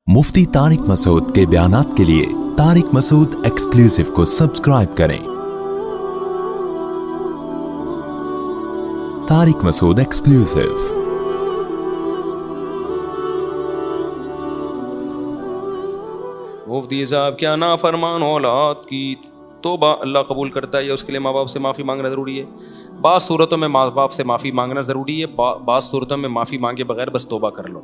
मुफ्ती तारिक मसूद के बयानात के लिए तारिक मसूद एक्सक्लूसिव को सब्सक्राइब करें। तारिक मसूद एक्सक्लूसिव। मुफ्ती साहब क्या नाफरमान औलाद की तौबा अल्लाह कबूल करता है या उसके लिए माँ बाप से माफ़ी मांगना ज़रूरी है? बाज़ सूरतों में माँ बाप से माफ़ी मांगना ज़रूरी है, बाज़ सूरतों में माफ़ी मांगे बगैर बस तौबा कर लो।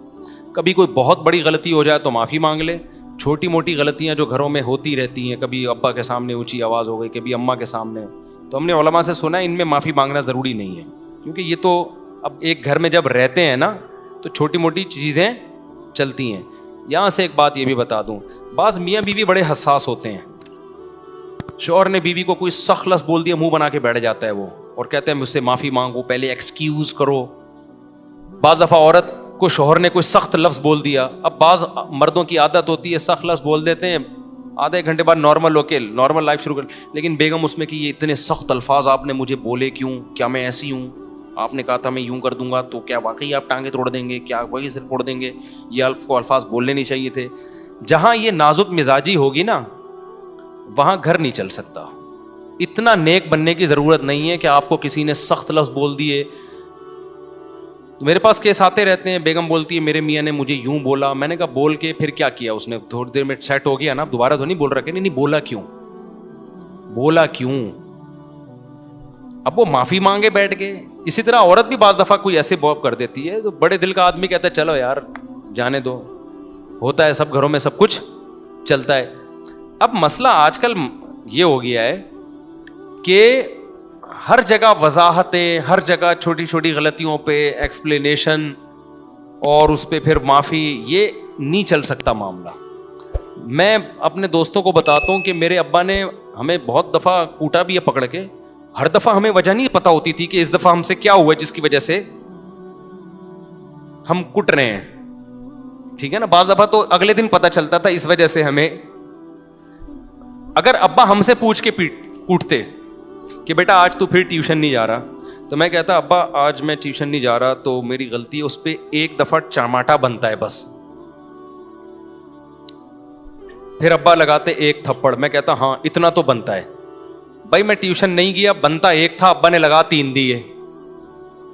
कभी कोई बहुत बड़ी गलती हो जाए तो माफ़ी मांग ले। छोटी मोटी गलतियाँ जो घरों में होती रहती हैं, कभी अब्बा के सामने ऊँची आवाज़ हो गई, कभी अम्मा के सामने, तो हमने उलमा से सुना है इनमें माफ़ी मांगना ज़रूरी नहीं है, क्योंकि ये तो अब एक घर में जब रहते हैं ना तो छोटी मोटी चीज़ें चलती हैं। यहाँ से एक बात ये भी बता दूँ, बाज़ मियाँ बीवी बड़े हसास होते हैं। शौहर ने बीवी को कोई सख्त लफ्ज़ बोल दिया, मुंह बना के बैठ जाता है वो और कहते हैं मुझसे माफ़ी मांगो, पहले एक्सक्यूज़ करो। बाज़ दफ़ा औरत को शौहर ने कोई सख्त लफ्ज़ बोल दिया, अब बाज़ मर्दों की आदत होती है सख्त लफ्ज़ बोल देते हैं, आधे घंटे बाद नॉर्मल लाइफ शुरू कर, लेकिन बेगम उसमें कि ये इतने सख्त अल्फाज आपने मुझे बोले क्यों? क्या मैं ऐसी हूँ? आपने कहा था मैं यूँ कर दूंगा, तो क्या वाकई आप टांगे तोड़ देंगे? क्या वही सिर फोड़ देंगे? ये अल्फाज बोलने नहीं चाहिए थे। जहाँ ये नाजुक मिजाजी होगी ना, वहाँ घर नहीं चल सकता। इतना नेक बनने की ज़रूरत नहीं है कि आपको किसी ने सख्त लफ्ज़ बोल दिए। तो मेरे पास केस आते रहते हैं, बेगम बोलती है मेरे मियाँ ने मुझे यूं बोला। मैंने कहा बोल के फिर क्या किया उसने? थोड़ी देर में सेट हो गया ना, दोबारा तो नहीं बोल रहा? नहीं, बोला क्यों? बोला क्यों? अब वो माफ़ी मांगे बैठ गए। इसी तरह औरत भी बाज़ दफ़ा कोई ऐसे बॉब कर देती है तो बड़े दिल का आदमी कहता है चलो यार जाने दो, होता है, सब घरों में सब कुछ चलता है। अब मसला आजकल ये हो गया है कि हर जगह वजाहतें, हर जगह छोटी छोटी गलतियों पे एक्सप्लेनेशन और उस पर फिर माफ़ी, ये नहीं चल सकता मामला। मैं अपने दोस्तों को बताता हूँ कि मेरे अब्बा ने हमें बहुत दफ़ा कूटा भी है पकड़ के। हर दफ़ा हमें वजह नहीं पता होती थी कि इस दफ़ा हमसे क्या हुआ जिसकी वजह से हम कुट रहे हैं, ठीक है ना। बाज़ दफ़ा तो अगले दिन पता चलता था इस वजह से हमें। अगर अब्बा हमसे पूछ के कूटते कि बेटा आज तू फिर ट्यूशन नहीं जा रहा, तो मैं कहता अब्बा आज मैं ट्यूशन नहीं जा रहा तो मेरी गलती है, उस पर एक दफ़ा चमाटा बनता है बस। फिर अब्बा लगाते एक थप्पड़, मैं कहता हाँ इतना तो बनता है। भाई मैं ट्यूशन नहीं गया, बनता एक था, अब्बा ने लगा 3 दिए।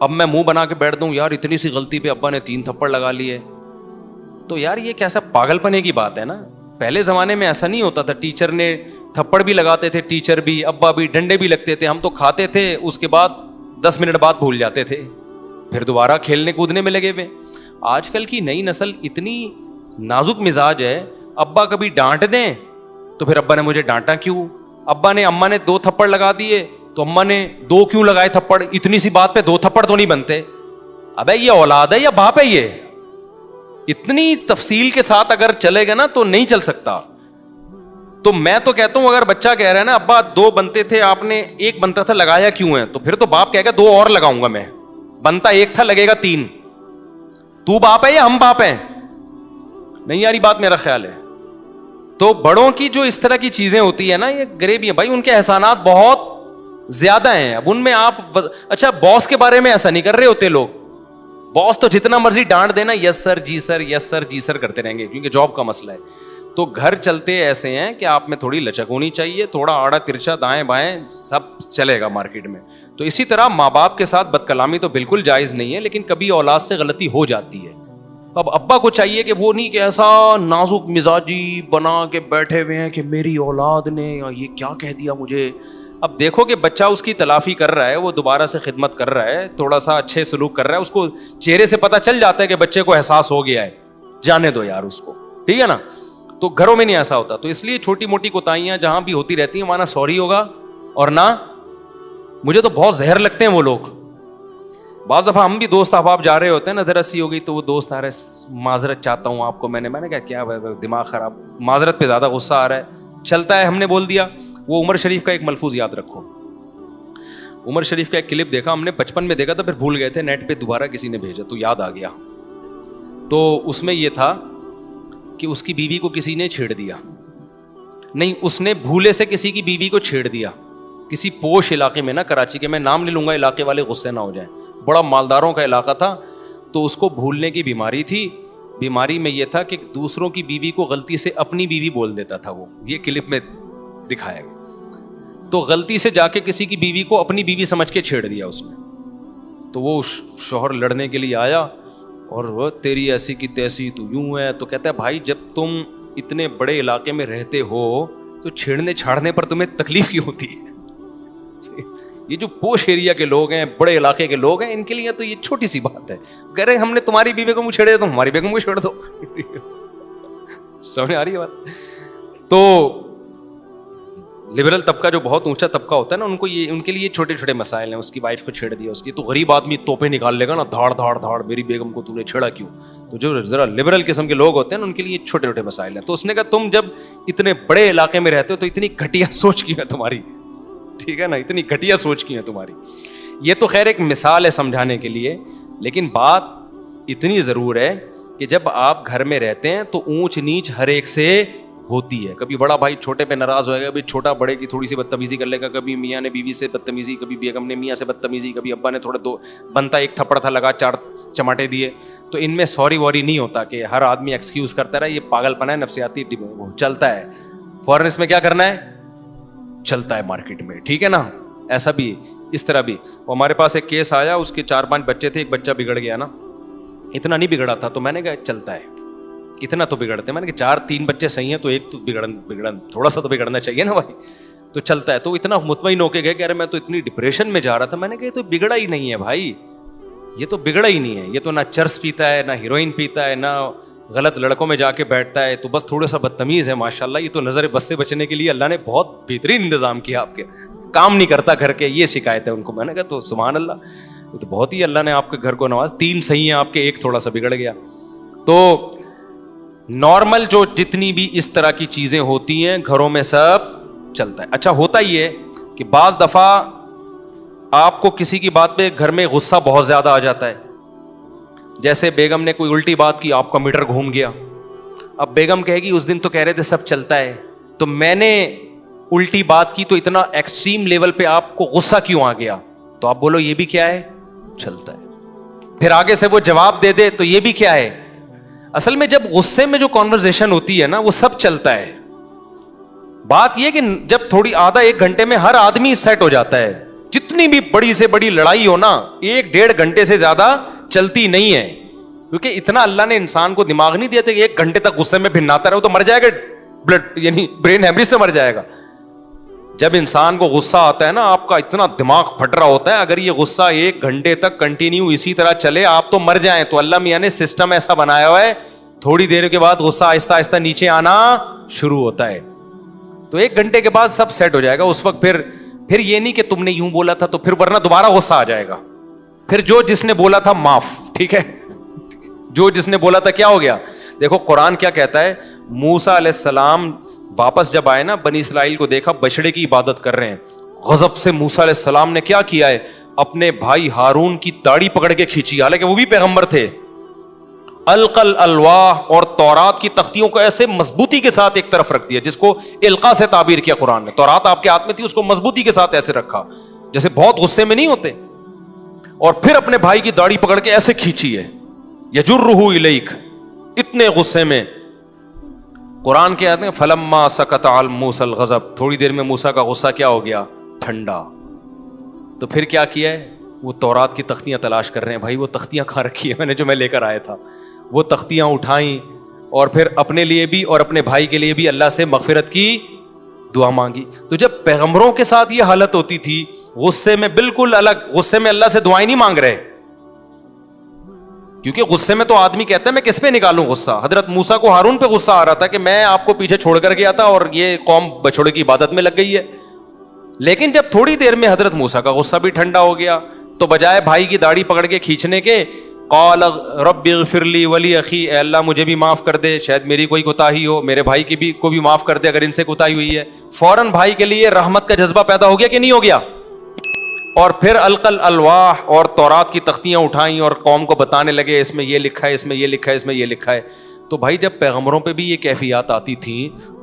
अब मैं मुंह बना के बैठ दूं यार इतनी सी गलती पे अब्बा ने 3 थप्पड़ लगा लिए, तो यार ये कैसा पागलपने की बात है ना। पहले ज़माने में ऐसा नहीं होता था, टीचर ने थप्पड़ भी लगाते थे, टीचर भी, अब्बा भी, डंडे भी लगते थे, हम तो खाते थे, उसके बाद 10 मिनट बाद भूल जाते थे, फिर दोबारा खेलने कूदने में लगे हुए। आजकल की नई नस्ल इतनी नाजुक मिजाज है, अब्बा कभी डांट दें तो फिर अब्बा ने मुझे डांटा क्यों? अम्मा ने 2 थप्पड़ लगा दिए तो अम्मा ने 2 क्यों लगाए थप्पड़? इतनी सी बात पे 2 थप्पड़ तो नहीं बनते। अबे ये औलाद है या बाप है? ये इतनी तफसील के साथ अगर चलेगा ना तो नहीं चल सकता। तो मैं तो कहता हूं अगर बच्चा कह रहा है ना अब्बा 2 बनते थे आपने 1 बनता था, लगाया क्यों है? तो फिर तो बाप कहेगा 2 और लगाऊंगा मैं, बनता 1 था लगेगा 3। तू बाप है या हम बाप हैं? नहीं यार ये बात मेरा ख्याल है। तो बड़ों की जो इस तरह की चीजें होती है ना, ये गरीबी है भाई, उनके एहसानात बहुत ज्यादा हैं। अब उनमें आप अच्छा बॉस के बारे में ऐसा नहीं कर रहे होते लोग। बॉस तो जितना मर्जी डांट देना यस सर जी सर यस सर जी सर करते रहेंगे, क्योंकि जॉब का मसला है। तो घर चलते ऐसे हैं कि आप में थोड़ी लचक होनी चाहिए, थोड़ा आड़ा तिरछा दाएं बाएं सब चलेगा मार्केट में। तो इसी तरह माँ बाप के साथ बदकलामी तो बिल्कुल जायज़ नहीं है, लेकिन कभी औलाद से गलती हो जाती है। अब अब्बा को चाहिए कि वो नहीं कि ऐसा नाजुक मिजाजी बना के बैठे हुए हैं कि मेरी औलाद ने ये क्या कह दिया मुझे। अब देखो कि बच्चा उसकी तलाफी कर रहा है, वो दोबारा से खिदमत कर रहा है, थोड़ा सा अच्छे सलूक कर रहा है, उसको चेहरे से पता चल जाता है कि बच्चे को एहसास हो गया है, जाने दो यार उसको, ठीक है ना। तो घरों में नहीं ऐसा होता, तो इसलिए छोटी मोटी कोताहियां जहां भी होती रहती हैं वहां ना सॉरी होगा और ना, मुझे तो बहुत जहर लगते हैं वो लोग। बाज़ दफ़ा हम भी दोस्त अहबाब जा रहे होते हैं ना, ज़रा सी हो गई तो वो दोस्त आ रहा है माजरत चाहता हूँ आपको, मैंने कहा क्या दिमाग ख़राब, माजरत पे ज़्यादा गुस्सा आ रहा है, चलता है हमने बोल दिया। वो उमर शरीफ का एक मलफूज याद रखो, उमर शरीफ का एक क्लिप देखा हमने, बचपन में देखा था फिर भूल गए थे, नेट पे दोबारा किसी ने भेजा तो याद आ गया। तो उसमें यह था कि उसकी बीवी को किसी ने छेड़ दिया, नहीं उसने भूले से किसी की बीवी को छेड़ दिया, किसी पोश इलाके में ना, कराची के, मैं नाम ले लूँगा इलाके वाले गुस्से ना हो जाए, बड़ा मालदारों का इलाका था। तो उसको भूलने की बीमारी थी, बीमारी में ये था कि दूसरों की बीवी को गलती से अपनी बीवी बोल देता था वो, ये क्लिप में दिखाया गया। तो गलती से जाके किसी की बीवी को अपनी बीवी समझ के छेड़ दिया उसने। तो वो शौहर लड़ने के लिए आया और वो तेरी ऐसी की तैसी, तू यूं है। तो कहता है भाई जब तुम इतने बड़े इलाके में रहते हो तो छेड़ने छाड़ने पर तुम्हें तकलीफ क्यों होती है? ये जो पोश एरिया के लोग हैं, बड़े इलाके के लोग हैं, इनके लिए तो ये छोटी सी बात है। कह रहे हमने तुम्हारी बीवी को मुँह छेड़े तो हमारी बेगम को छेड़ दो। समझ आ रही है बात? तो लिबरल तबका जो बहुत ऊंचा तबका होता है ना, उनके लिए छोटे छोटे मसाइल हैं। उसकी वाइफ को छेड़ दिया उसकी, तो गरीब आदमी तोपे निकाल लेगा ना, धाड़ धाड़ धाड़, मेरी बेगम को तूने छेड़ा क्यों? तो जो जरा लिबरल किस्म के लोग होते हैं ना, उनके लिए छोटे छोटे मसाइल हैं। तो उसने कहा तुम जब इतने बड़े इलाके में रहते हो तो इतनी घटिया सोच क्यों है तुम्हारी? ठीक है ना, इतनी घटिया सोच क्यों है तुम्हारी? ये तो खैर एक मिसाल है समझाने के लिए, लेकिन बात इतनी जरूर है कि जब आप घर में रहते हैं तो ऊंच नीच हर एक से होती है। कभी बड़ा भाई छोटे पे नाराज होएगा, कभी छोटा बड़े की थोड़ी सी बदतमीजी कर लेगा, कभी मियाँ ने बीवी से बदतमीजी, कभी बेगम ने मियाँ से बदतमीजी, कभी अब्बा ने थोड़ा दो बनता एक थप्पड़ था लगा, 4 चमाटे दिए। तो इनमें सॉरी वॉरी नहीं होता कि हर आदमी एक्सक्यूज करता रहा, ये पागलपना है, नफसियाती चलता है। फौरन इसमें क्या करना है, चलता है मार्केट में, ठीक है ना। ऐसा भी इस तरह भी हमारे पास एक केस आया, उसके 4-5 बच्चे थे, एक बच्चा बिगड़ गया ना, इतना नहीं बिगड़ा था। तो मैंने कहा चलता है, इतना तो बिगड़ते। मैंने कहा 4-3 बच्चे सही हैं तो एक तो बिगड़न थोड़ा सा तो बिगड़ना चाहिए ना भाई, तो चलता है। तो इतना मुतमईन होके गए कि अरे मैं तो इतनी डिप्रेशन में जा रहा था। मैंने कहा ये तो बिगड़ा ही नहीं है भाई, ये तो बिगड़ा ही नहीं है, ये तो ना चर्स पीता है, ना हीरोइन पीता है, ना गलत लड़कों में जाके बैठता है, तो बस थोड़ा सा बदतमीज है माशाल्लाह। ये तो नजर बस से बचने के लिए अल्लाह ने बहुत बेहतरीन इंतजाम किया, आपके काम नहीं करता घर के, ये शिकायत है उनको। मैंने कहा तो सुभान अल्लाह, ये तो बहुत ही अल्लाह ने आपके घर को नवाज, 3 सही हैं आपके, एक थोड़ा सा बिगड़ गया। तो नॉर्मल जो जितनी भी इस तरह की चीजें होती हैं घरों में सब चलता है। अच्छा होता ही है कि बाज दफा आपको किसी की बात पे घर में गुस्सा बहुत ज्यादा आ जाता है। जैसे बेगम ने कोई उल्टी बात की, आपका मीटर घूम गया। अब बेगम कहेगी उस दिन तो कह रहे थे सब चलता है, तो मैंने उल्टी बात की तो इतना एक्सट्रीम लेवल पे आपको गुस्सा क्यों आ गया? तो आप बोलो ये भी क्या है, चलता है। फिर आगे से वो जवाब दे दे तो ये भी क्या है। असल में जब गुस्से में जो कॉन्वर्सेशन होती है ना, वो सब चलता है। बात यह कि जब थोड़ी आधा 1 घंटे में हर आदमी सेट हो जाता है। जितनी भी बड़ी से बड़ी लड़ाई हो ना, 1-1.5 घंटे से ज्यादा चलती नहीं है, क्योंकि इतना अल्लाह ने इंसान को दिमाग नहीं दिया था कि 1 घंटे तक गुस्से में भिन्नाता रहो तो मर जाएगा, ब्लड यानी ब्रेन हेमरेज से मर जाएगा। जब इंसान को गुस्सा आता है ना, आपका इतना दिमाग फट रहा होता है, अगर ये गुस्सा 1 घंटे तक कंटिन्यू इसी तरह चले आप तो मर जाएं। तो अल्लाह मियां ने सिस्टम ऐसा बनाया हुआ है, थोड़ी देर के बाद गुस्सा आहिस्ता आहिस्ता नीचे आना शुरू होता है। तो 1 घंटे के बाद सब सेट हो जाएगा। उस वक्त फिर ये नहीं कि तुमने यूं बोला था तो फिर वरना दोबारा गुस्सा आ जाएगा। फिर जो जिसने बोला था माफ, ठीक है, जो जिसने बोला था क्या हो गया। देखो कुरान क्या कहता है, मूसा अलैहिस्सलाम वापस जब आए ना, बनी इस्राइल को देखा बछड़े की इबादत कर रहे हैं। गजब से मूसा अलैहिस्सलाम ने क्या किया है, अपने भाई हारून की दाढ़ी पकड़ के खींची, हालांकि वो भी पैगंबर थे। अलकल अलवाह और तौरात की तख्तियों को ऐसे मजबूती के साथ एक तरफ रख दिया, जिसको इल्का से ताबीर किया कुरान ने। तौरात आपके हाथ में थी, उसको मजबूती के साथ ऐसे रखा जैसे बहुत गुस्से में नहीं होते, और फिर अपने भाई की दाढ़ी पकड़ के ऐसे खींची है, यजुर्रुहु इलैक, इतने गुस्से में। कुरान के आते हैं फलम्मा सकत अल मूसल गजब, थोड़ी देर में मूसा का गुस्सा क्या हो गया, ठंडा। तो फिर क्या किया है, वो तौरात की तख्तियां तलाश कर रहे हैं। भाई वो तख्तियां कहाँ रखी है, मैंने जो मैं लेकर आया था, वो तख्तियां उठाई और फिर अपने लिए भी और अपने भाई के लिए भी अल्लाह से मगफिरत की दुआ मांगी। तो जब पैगंबरों के साथ ये हालत होती थी, गुस्से में बिल्कुल अलग, गुस्से में अल्लाह से दुआएं नहीं मांग रहे, क्योंकि गुस्से में तो आदमी कहता है मैं किस पे निकालूं गुस्सा। हजरत मूसा को हारून पे गुस्सा आ रहा था कि मैं आपको पीछे छोड़ कर गया था और ये कौम बछड़े की इबादत में लग गई है। लेकिन जब थोड़ी देर में हजरत मूसा का गुस्सा भी ठंडा हो गया, तो बजाय भाई की दाढ़ी पकड़ के खींचने के, क़ाल रब्बि ग़फ़िरली वली अख़ी, अल्लाह मुझे भी माफ़ कर दे, शायद मेरी कोई कोताही हो, मेरे भाई की को भी माफ़ कर दे अगर इनसे कोताही हुई है। फौरन भाई के लिए रहमत का जज्बा पैदा हो गया कि नहीं हो गया। और फिर अलकल अलवाह और तौरात की तख्तियां उठाई और कौम को बताने लगे इसमें ये लिखा है, इसमें ये लिखा है, इसमें ये लिखा है। तो भाई जब पैगंबरों पे भी ये कैफियत आती थी,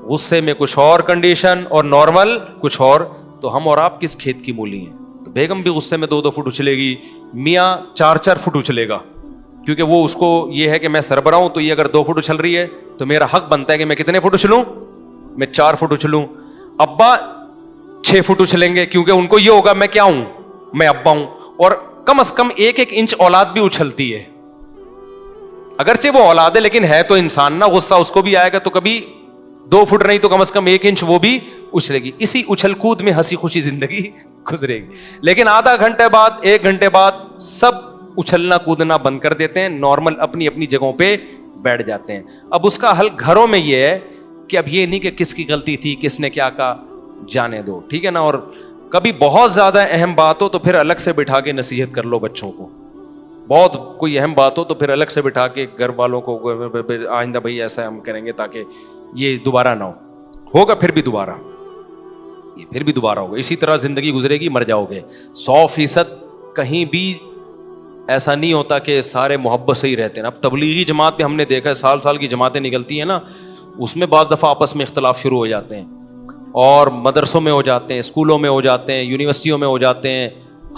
गुस्से में कुछ और कंडीशन और नॉर्मल कुछ और, तो हम और आप किस खेत की मूली हैं। तो बेगम भी गुस्से में 2-2 फुट उछलेगी, मियाँ 4-4 फुट उछलेगा, کیونکہ وہ اس کو یہ ہے کہ میں سربراہ ہوں, تو یہ اگر 2 فٹ اچھل رہی ہے تو میرا حق بنتا ہے کہ میں کتنے فٹ اچھلوں, میں 4 فٹ اچھلوں. ابا 6 فٹ اچھلیں گے کیونکہ ان کو یہ ہوگا میں کیا ہوں, میں ابا ہوں. اور کم از کم 1 انچ اولاد بھی اچھلتی ہے, اگرچہ وہ اولاد ہے لیکن ہے تو انسان نا, غصہ اس کو بھی آئے گا تو کبھی 2 فٹ نہیں تو کم از کم 1 انچ وہ بھی اچھلے گی. اسی اچھل کود میں ہنسی خوشی زندگی گزرے گی. لیکن آدھا گھنٹے بعد 1 گھنٹے بعد سب اچھلنا کودنا بند کر دیتے ہیں, نارمل اپنی اپنی جگہوں پہ بیٹھ جاتے ہیں. اب اس کا حل گھروں میں یہ ہے کہ اب یہ نہیں کہ کس کی غلطی تھی, کس نے کیا کہا, جانے دو, ٹھیک ہے نا. اور کبھی بہت زیادہ اہم بات ہو تو پھر الگ سے بٹھا کے نصیحت کر لو بچوں کو. بہت کوئی اہم بات ہو تو پھر الگ سے بٹھا کے گھر والوں کو, آئندہ بھائی ایسا ہم کریں گے تاکہ یہ دوبارہ نہ ہو. ہوگا پھر بھی دوبارہ, یہ پھر بھی دوبارہ ہوگا. اسی طرح زندگی گزرے گی, مر جاؤ گے. 100% کہیں بھی ایسا نہیں ہوتا کہ سارے محبت سے ہی رہتے ہیں. اب تبلیغی جماعت پہ ہم نے دیکھا ہے سال کی جماعتیں نکلتی ہیں نا, اس میں بعض دفعہ آپس میں اختلاف شروع ہو جاتے ہیں, اور مدرسوں میں ہو جاتے ہیں, اسکولوں میں ہو جاتے ہیں, یونیورسٹیوں میں ہو جاتے ہیں,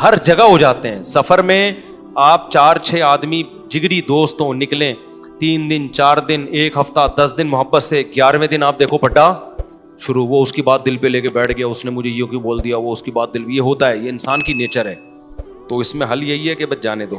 ہر جگہ ہو جاتے ہیں. سفر میں آپ 4-6 آدمی جگری دوست ہوں, نکلیں 3 دن 4 دن 1 ہفتہ 10 دن محبت سے, 11ویں دن آپ دیکھو پٹا شروع, وہ اس کی بات دل پہ لے کے بیٹھ گیا, اس نے مجھے یہ کیوں بول دیا, وہ اس کی بات دل, یہ ہوتا ہے, یہ انسان کی نیچر ہے. تو اس میں حل یہی ہے کہ بس جانے دو.